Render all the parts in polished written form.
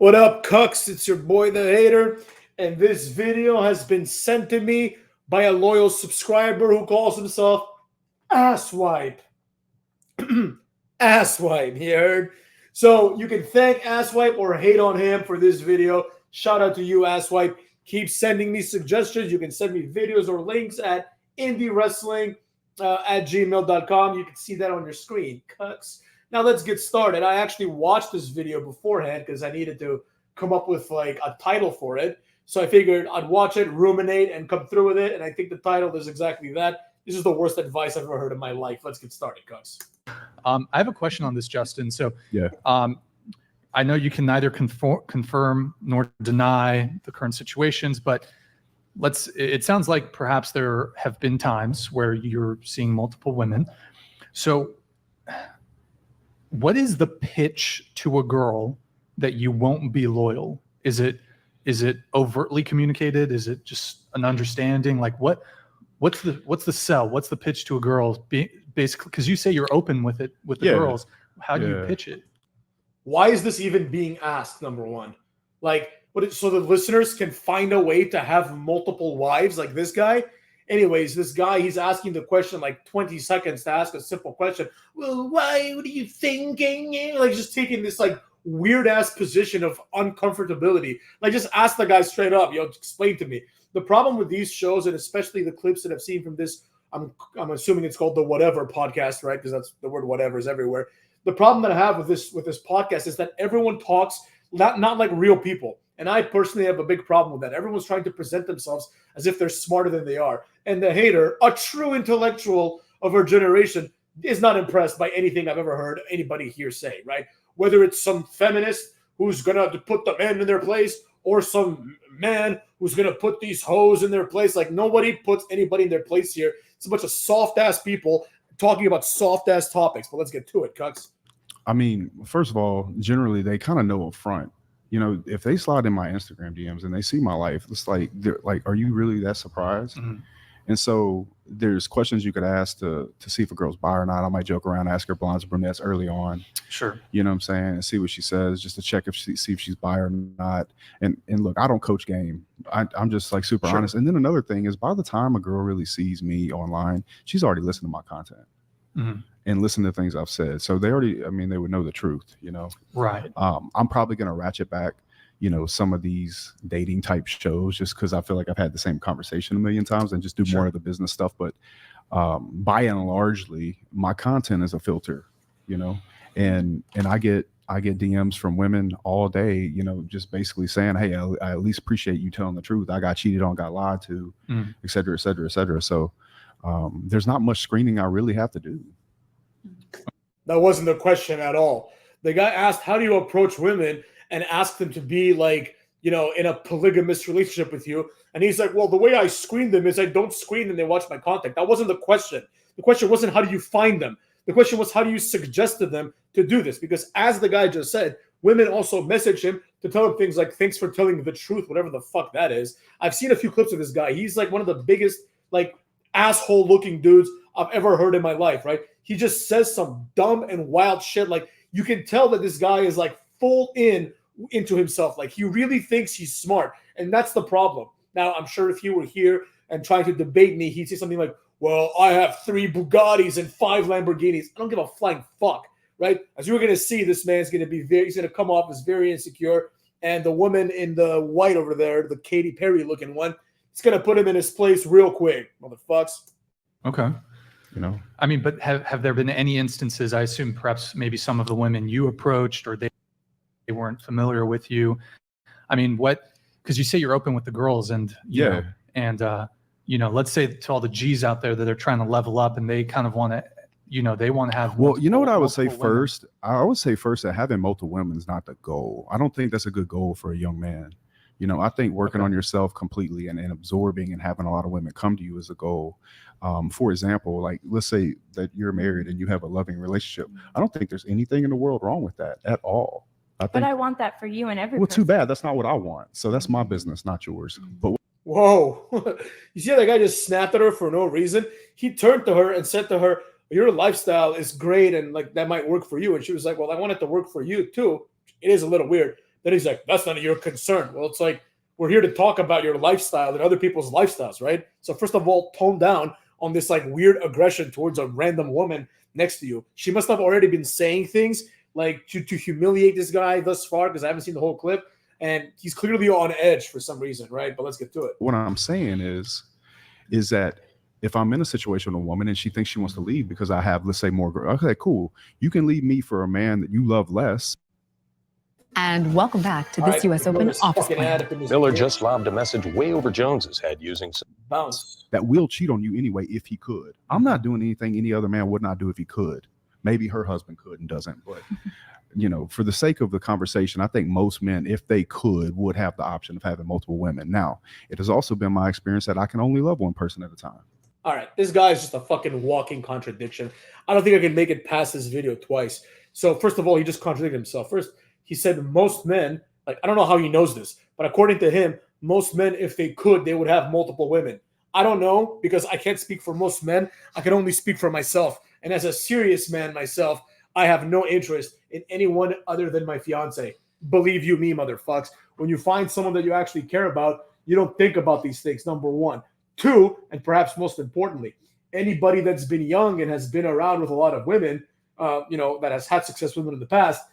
What up, cucks? It's your boy, the hater, and this video has been sent to me by a loyal subscriber who calls himself Asswipe. Asswipe, you heard? So you can thank Asswipe or hate on him for this video. Shout out to you, Asswipe. Keep sending me suggestions. You can send me videos or links at indiewrestling at gmail.com. You can see that on your screen, cucks. Now let's get started. I actually watched this video beforehand because I needed to come up with like a title for it. So I figured I'd watch it, ruminate, and come through with it. And I think the title is exactly that. This is the worst advice I've ever heard in my life. Let's get started, guys. I have a question on this, Justin. So yeah, I know you can neither confirm nor deny the current situations, but it sounds like perhaps there have been times where you're seeing multiple women. So what is the pitch to a girl that you won't be loyal? Is it overtly communicated? Is it just an understanding? Like what's the sell? What's the pitch to a girl? Basically, because you say you're open with it with the girls. How do you pitch it? Why is this even being asked? Number one, like, so the listeners can find a way to have multiple wives like this guy. Anyways, this guy, he's asking the question like 20 seconds to ask a simple question. Well, why? What are you thinking? Like just taking this like weird ass position of uncomfortability. Like just ask the guy straight up, explain to me. The problem with these shows, and especially the clips that I've seen from this, I'm assuming it's called the Whatever podcast, right? Because that's the word whatever is everywhere. The problem that I have with this podcast is that everyone talks not like real people. And I personally have a big problem with that. Everyone's trying to present themselves as if they're smarter than they are. And the hater, a true intellectual of our generation, is not impressed by anything I've ever heard anybody here say, right? Whether it's some feminist who's going to put the men in their place or some man who's going to put these hoes in their place. Like nobody puts anybody in their place here. It's a bunch of soft-ass people talking about soft-ass topics. But let's get to it, cucks. I mean, first of all, generally they kind of know up front. You know, if they slide in my Instagram DMs and they see my life, it's like, they're like, are you really that surprised? Mm-hmm. And so there's questions you could ask to see if a girl's bi or not. I might joke around, ask her blondes or brunettes early on. Sure. You know what I'm saying? And see what she says, just to check see if she's bi or not. And look, I don't coach game. I'm just like super honest. And then another thing is by the time a girl really sees me online, she's already listened to my content. Mm-hmm. And listen to things I've said. So they would know the truth, you know? Right. I'm probably going to ratchet back, you know, some of these dating type shows just because I feel like I've had the same conversation a million times and just do more of the business stuff. But by and largely, my content is a filter, you know, and I get DMs from women all day, you know, just basically saying, hey, I at least appreciate you telling the truth. I got cheated on, got lied to, et cetera, et cetera, et cetera. So there's not much screening I really have to do. That wasn't the question at all. The guy asked, how do you approach women and ask them to be like, you know, in a polygamous relationship with you? And he's like, well, the way I screen them is I don't screen them. They watch my content. That wasn't the question. The question wasn't how do you find them? The question was how do you suggest to them to do this? Because as the guy just said, women also message him to tell him things like, thanks for telling the truth, whatever the fuck that is. I've seen a few clips of this guy. He's like one of the biggest, like, asshole looking dudes I've ever heard in my life, right? He just says some dumb and wild shit. Like you can tell that this guy is like full into himself. Like he really thinks he's smart. And that's the problem. Now, I'm sure if he were here and trying to debate me, he'd say something like, well, I have 3 Bugattis and 5 Lamborghinis. I don't give a flying fuck, right? As you're going to see, this man's going to be he's going to come off as very insecure. And the woman in the white over there, the Katy Perry looking one, it's going to put him in his place real quick, motherfucks. Okay. You know, I mean, but have there been any instances, I assume perhaps maybe some of the women you approached or they weren't familiar with you? I mean, because you say you're open with the girls and, you know, let's say to all the G's out there that are trying to level up and they kind of want to, you know, they want to have. Well, you know what I would say first? I would say first that having multiple women is not the goal. I don't think that's a good goal for a young man. You know, I think working on yourself completely and absorbing and having a lot of women come to you is a goal. For example, like let's say that you're married and you have a loving relationship. I don't think there's anything in the world wrong with that at all. But I want that for you and everyone. Well, too bad. That's not what I want. So that's my business, not yours. But whoa, you see how that guy just snapped at her for no reason? He turned to her and said to her, your lifestyle is great and like that might work for you. And she was like, well, I want it to work for you too. It is a little weird. then he's like, that's none of your concern. Well, it's like, we're here to talk about your lifestyle and other people's lifestyles, right? So first of all, tone down on this like weird aggression towards a random woman next to you. She must have already been saying things like to humiliate this guy thus far, because I haven't seen the whole clip, and he's clearly on edge for some reason, right? But let's get to it. What I'm saying is that if I'm in a situation with a woman and she thinks she wants to leave because I have, let's say, more girls, okay, cool. You can leave me for a man that you love less. And welcome back to this U.S. Open office plan. Miller just lobbed a message way over Jones's head using bounce that will cheat on you anyway if he could. I'm not doing anything any other man would not do if he could. Maybe her husband could and doesn't, but you know, for the sake of the conversation, I think most men, if they could, would have the option of having multiple women. Now, it has also been my experience that I can only love one person at a time. All right, this guy is just a fucking walking contradiction. I don't think I can make it past this video twice. So first of all, he just contradicted himself. First, he said most men, like, I don't know how he knows this, but according to him, most men, if they could, they would have multiple women. I don't know, because I can't speak for most men. I can only speak for myself. And as a serious man myself, I have no interest in anyone other than my fiance. Believe you me, motherfucks. When you find someone that you actually care about, you don't think about these things, number one. Two, and perhaps most importantly, anybody that's been young and has been around with a lot of women, that has had success with women in the past,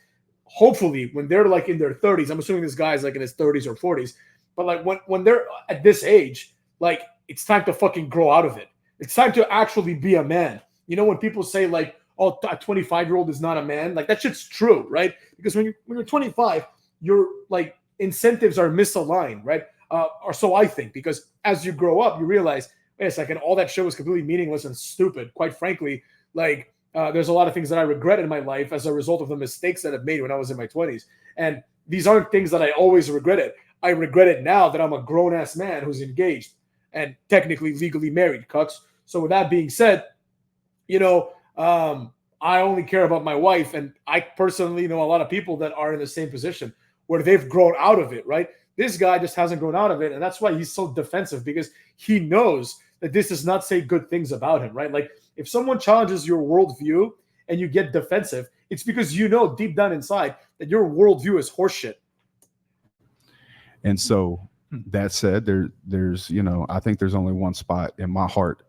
hopefully when they're like in their 30s, I'm assuming this guy's like in his 30s or 40s, but like when they're at this age, like it's time to fucking grow out of it. It's time to actually be a man. You know, when people say like, oh, a 25-year-old is not a man, like that shit's true, right? Because when you're 25, your like incentives are misaligned, right? Or so I think, because as you grow up, you realize, wait a second, all that shit was completely meaningless and stupid. Quite frankly, like there's a lot of things that I regret in my life as a result of the mistakes that I've made when I was in my 20s. And these aren't things that I always regretted. I regret it now that I'm a grown-ass man who's engaged and technically legally married, cucks. So with that being said, I only care about my wife, and I personally know a lot of people that are in the same position where they've grown out of it, right? This guy just hasn't grown out of it, and that's why he's so defensive, because he knows that this does not say good things about him, right? Like, if someone challenges your worldview and you get defensive, it's because you know deep down inside that your worldview is horseshit. And so that said, there's I think there's only one spot in my heart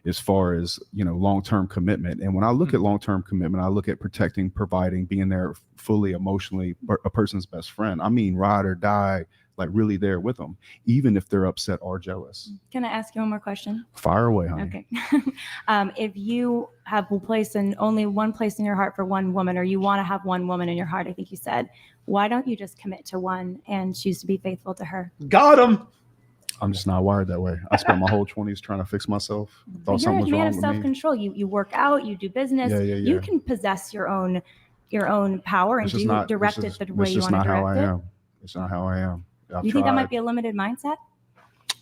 as far as, long-term commitment. And when I look at long-term commitment, I look at protecting, providing, being there fully emotionally, a person's best friend. I mean, ride or die, like really there with them, even if they're upset or jealous. Can I ask you one more question? Fire away, honey. Okay. If you have only one place in your heart for one woman, or you want to have one woman in your heart, I think you said, why don't you just commit to one and choose to be faithful to her? Got him. I'm just not wired that way. I spent my whole 20s trying to fix myself. Thought something was You're a man wrong of with me. self-control. You work out, you do business. Yeah. You can possess your own power and direct it the way you want to direct it. It's not how I am. You think that might be a limited mindset?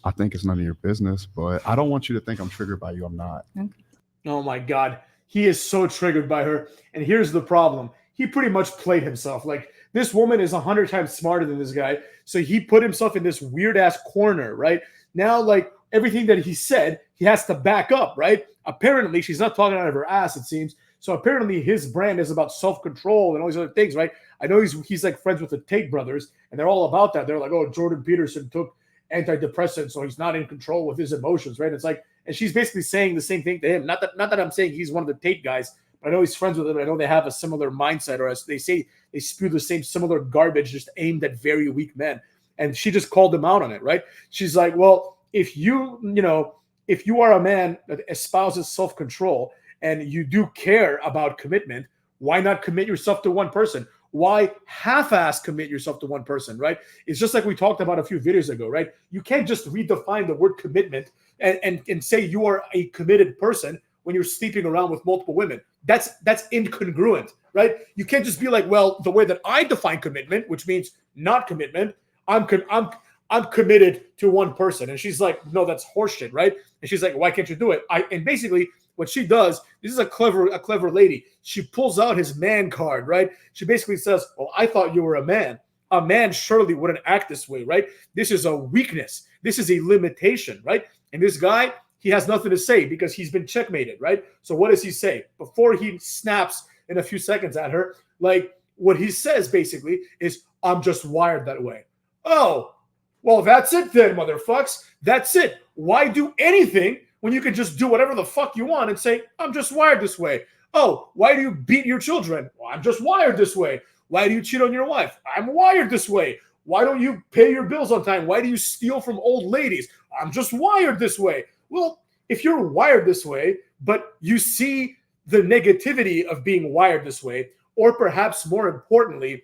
I think it's none of your business, but I don't want you to think I'm triggered by you. I'm not. Okay. Oh my God. He is so triggered by her. And here's the problem. He pretty much played himself. Like, this woman is 100 times smarter than this guy. So he put himself in this weird ass corner, right? Now, like, everything that he said, he has to back up, right? Apparently, she's not talking out of her ass, it seems. So apparently his brand is about self-control and all these other things, right? I know he's like friends with the Tate brothers, and they're all about that. They're like, oh, Jordan Peterson took antidepressants, so he's not in control with his emotions, right? It's like, and she's basically saying the same thing to him. Not that I'm saying he's one of the Tate guys, but I know he's friends with them. I know they have a similar mindset, or as they say, they spew the same similar garbage just aimed at very weak men. And she just called him out on it, right? She's like, well, if you are a man that espouses self-control and you do care about commitment, why not commit yourself to one person? Why half-ass commit yourself to one person, right? It's just like we talked about a few videos ago, right? You can't just redefine the word commitment and say you are a committed person when you're sleeping around with multiple women. That's incongruent, right? You can't just be like, well, the way that I define commitment, which means not commitment, I'm committed to one person. And she's like, no, that's horseshit, right? And she's like, why can't you do it? And basically what she does, this is a clever lady. She pulls out his man card, right? She basically says, well, I thought you were a man. A man surely wouldn't act this way, right? This is a weakness. This is a limitation, right? And this guy, he has nothing to say because he's been checkmated, right? So what does he say? Before he snaps in a few seconds at her, like, what he says basically is, I'm just wired that way. Oh, well, that's it then, motherfucks. That's it. Why do anything when you can just do whatever the fuck you want and say, I'm just wired this way? Oh, why do you beat your children? Well, I'm just wired this way. Why do you cheat on your wife? I'm wired this way. Why don't you pay your bills on time? Why do you steal from old ladies? I'm just wired this way. Well, if you're wired this way, but you see the negativity of being wired this way, or perhaps more importantly,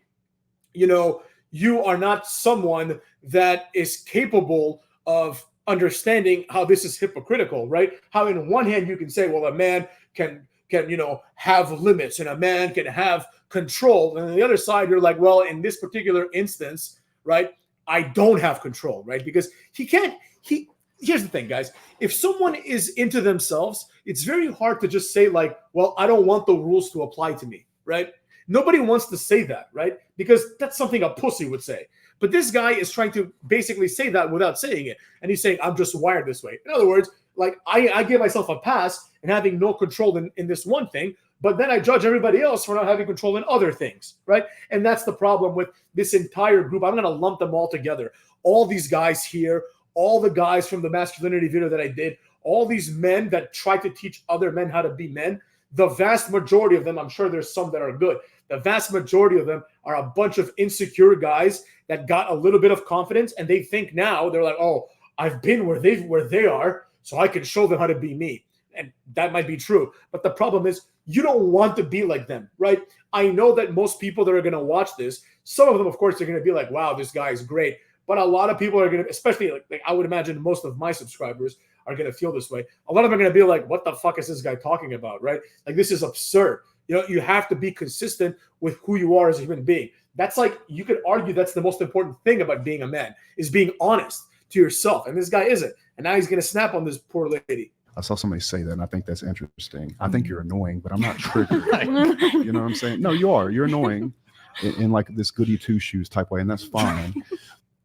you are not someone that is capable of understanding how this is hypocritical, right? How in one hand you can say, well, a man can have limits and a man can have control. And on the other side, you're like, well, in this particular instance, right, I don't have control, right? Because here's the thing, guys. If someone is into themselves, it's very hard to just say like, well, I don't want the rules to apply to me, right? Nobody wants to say that, right? Because that's something a pussy would say. But this guy is trying to basically say that without saying it. And he's saying, I'm just wired this way. In other words, like I give myself a pass and having no control in this one thing, but then I judge everybody else for not having control in other things, right? And that's the problem with this entire group. I'm going to lump them all together. All these guys here, all the guys from the masculinity video that I did, all these men that try to teach other men how to be men, the vast majority of them, I'm sure there's some that are good. The vast majority of them are a bunch of insecure guys that got a little bit of confidence and they think now, they're like, oh, I've been where they are, so I can show them how to be me. And that might be true. But the problem is you don't want to be like them, right? I know that most people that are going to watch this, some of them, of course, are going to be like, wow, this guy is great. But a lot of people are going to, especially like I would imagine most of my subscribers are going to feel this way. A lot of them are going to be like, what the fuck is this guy talking about, right? Like, this is absurd. You have to be consistent with who you are as a human being. That's like, you could argue that's the most important thing about being a man, is being honest to yourself. And this guy isn't. And now he's going to snap on this poor lady. I saw somebody say that, and I think that's interesting. I think you're annoying, but I'm not triggered. You know what I'm saying? No, you are. You're annoying in like this goody two shoes type way, and that's fine.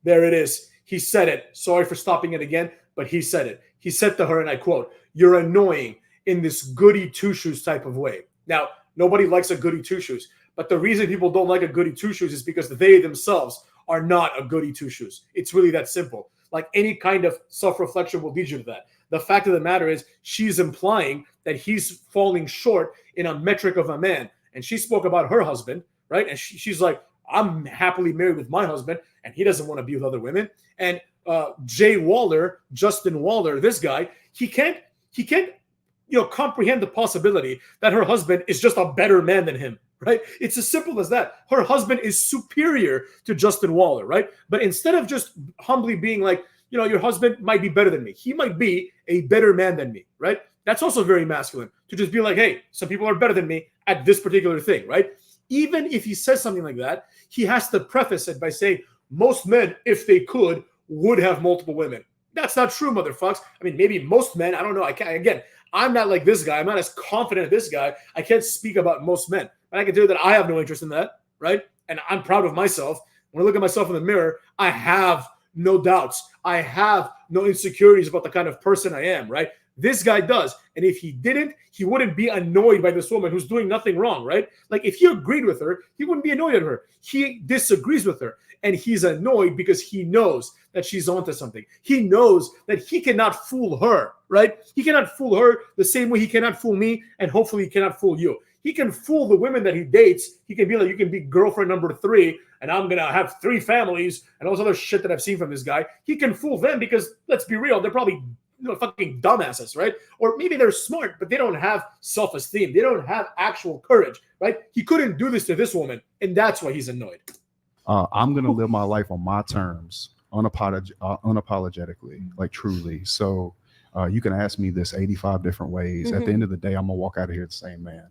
There it is. He said it. Sorry for stopping it again, but he said it. He said to her, and I quote, "You're annoying in this goody two shoes type of way." Now, nobody likes a goody two shoes, but the reason people don't like a goody two shoes is because they themselves are not a goody two shoes. It's really that simple. Like, any kind of self-reflection will lead you to that. The fact of the matter is, she's implying that he's falling short in a metric of a man. And she spoke about her husband, right? And she's like, I'm happily married with my husband, and he doesn't want to be with other women. And Justin Waller, this guy, he can't comprehend the possibility that her husband is just a better man than him, right? It's as simple as that. Her husband is superior to Justin Waller, right? But instead of just humbly being like, your husband might be better than me, he might be a better man than me, right? That's also very masculine, to just be like, hey, some people are better than me at this particular thing, right? Even if he says something like that, he has to preface it by saying, most men, if they could, would have multiple women. That's not true, motherfucks. I mean, maybe most men, I don't know. I'm not like this guy. I'm not as confident as this guy. I can't speak about most men. But I can tell you that I have no interest in that, right? And I'm proud of myself. When I look at myself in the mirror, I have no doubts. I have no insecurities about the kind of person I am, right? This guy does. And if he didn't, he wouldn't be annoyed by this woman who's doing nothing wrong, right? Like, if he agreed with her, he wouldn't be annoyed at her. He disagrees with her. And he's annoyed because he knows that she's onto something. He knows that he cannot fool her, right? He cannot fool her the same way he cannot fool me, and hopefully he cannot fool you. He can fool the women that he dates. He can be like, you can be girlfriend number 3, and I'm going to have 3 families, and all this other shit that I've seen from this guy. He can fool them because, let's be real, they're probably fucking dumbasses, right? Or maybe they're smart, but they don't have self-esteem. They don't have actual courage, right? He couldn't do this to this woman, and that's why he's annoyed. I'm going to live my life on my terms, unapologetically, like truly. So you can ask me this 85 different ways. At the end of the day, I'm going to walk out of here the same man.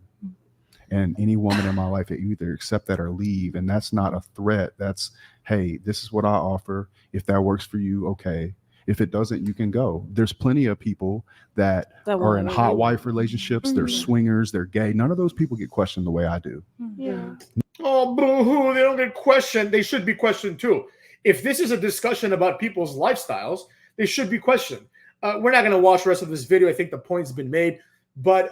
And any woman in my life, you either accept that or leave. And that's not a threat. That's, hey, this is what I offer. If that works for you, okay. If it doesn't, you can go. There's plenty of people that are in hot wife relationships. They're swingers. They're gay. None of those people get questioned the way I do. Yeah. Oh, boo-hoo. They don't get questioned. They should be questioned too. If this is a discussion about people's lifestyles, they should be questioned. We're not going to watch the rest of this video. I think the point's been made. But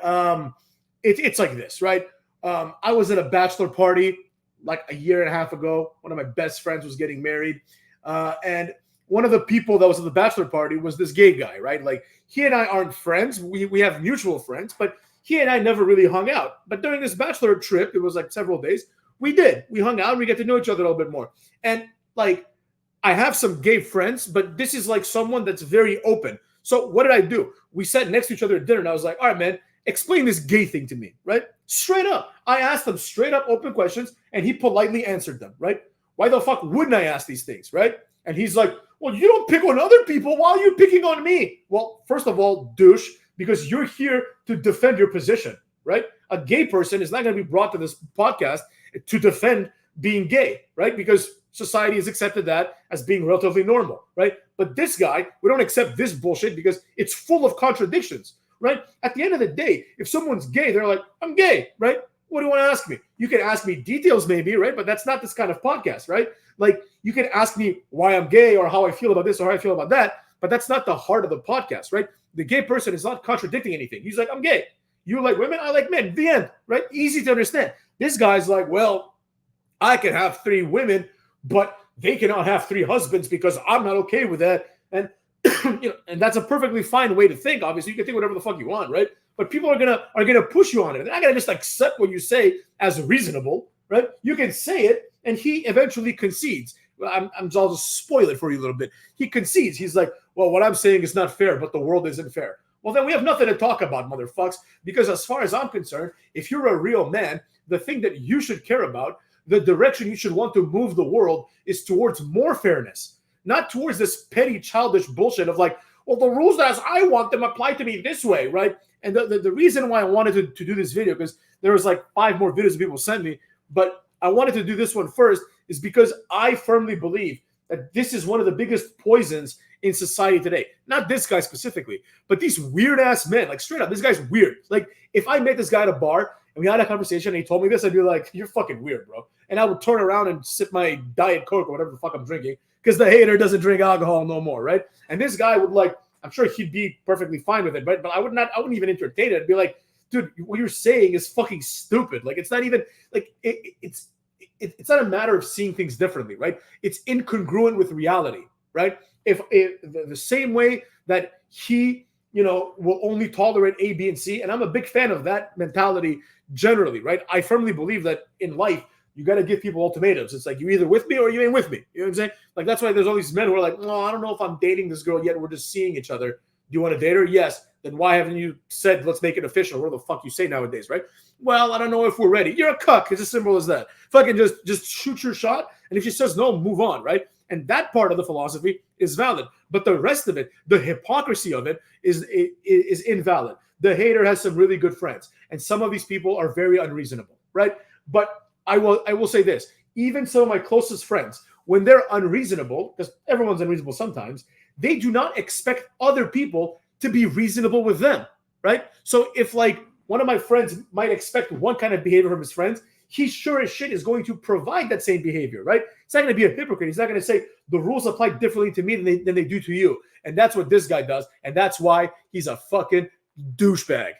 it's like this, right? I was at a bachelor party like a year and a half ago. One of my best friends was getting married. And one of the people that was at the bachelor party was this gay guy, right? Like, he and I aren't friends. We have mutual friends, but he and I never really hung out. But during this bachelor trip, it was like several days, we hung out and we get to know each other a little bit more. And like, I have some gay friends, but this is like someone that's very open. So what did I do? We sat next to each other at dinner and I was like, all right, man, explain this gay thing to me, right? Straight up. I asked him straight up open questions and he politely answered them, right? Why the fuck wouldn't I ask these things, right? And he's like, well, you don't pick on other people. Why are you picking on me? Well, first of all, douche, because you're here to defend your position, right? A gay person is not going to be brought to this podcast to defend being gay, right? Because society has accepted that as being relatively normal, right? But this guy, we don't accept this bullshit because it's full of contradictions, right? At the end of the day, if someone's gay, they're like, I'm gay, right? What do you want to ask me? You can ask me details maybe, right? But that's not this kind of podcast, right? Like, you can ask me why I'm gay or how I feel about this or how I feel about that, but that's not the heart of the podcast, right? The gay person is not contradicting anything. He's like, I'm gay. You like women, I like men. The end, right? Easy to understand. This guy's like, well, I can have 3 women, but they cannot have 3 husbands because I'm not okay with that. And and that's a perfectly fine way to think. Obviously, you can think whatever the fuck you want, right? But people are gonna push you on it. They're not gonna just accept what you say as reasonable, right? You can say it, and he eventually concedes. I'll just spoil it for you a little bit. He concedes. He's like, well, what I'm saying is not fair, but the world isn't fair. Well, then we have nothing to talk about, motherfucks, because as far as I'm concerned, if you're a real man, the thing that you should care about, the direction you should want to move the world is towards more fairness, not towards this petty, childish bullshit of like, well, the rules as I want them apply to me this way, right? And the reason why I wanted to do this video, because there was like 5 more videos people sent me, but I wanted to do this one first, is because I firmly believe that this is one of the biggest poisons in society today. Not this guy specifically, but these weird-ass men. Like, straight up, this guy's weird. Like, if I met this guy at a bar and we had a conversation and he told me this, I'd be like, you're fucking weird, bro. And I would turn around and sip my Diet Coke or whatever the fuck I'm drinking, because the hater doesn't drink alcohol no more, right? And this guy would, like, I'm sure he'd be perfectly fine with it, right? But I wouldn't even entertain it. I'd be like, dude, what you're saying is fucking stupid. Like, it's not even, like, it's not a matter of seeing things differently, right? It's incongruent with reality, right? If the same way that he, will only tolerate A, B, and C, and I'm a big fan of that mentality generally, right? I firmly believe that in life, you got to give people ultimatums. It's like, you either with me or you ain't with me. You know what I'm saying? Like, that's why there's all these men who are like, no, I don't know if I'm dating this girl yet. We're just seeing each other. Do you want to date her? Yes. Then why haven't you said, let's make it official? What the fuck you say nowadays, right? Well, I don't know if we're ready. You're a cuck. It's as simple as that. Fucking just shoot your shot. And if she says no, move on, right? And that part of the philosophy is valid. But the rest of it, the hypocrisy of it is invalid. The hater has some really good friends. And some of these people are very unreasonable, right? But I will say this. Even some of my closest friends, when they're unreasonable, because everyone's unreasonable sometimes, they do not expect other people to be reasonable with them, right? So if like one of my friends might expect one kind of behavior from his friends, he sure as shit is going to provide that same behavior, right? He's not going to be a hypocrite. He's not going to say the rules apply differently to me than they do to you. And that's what this guy does. And that's why he's a fucking douchebag.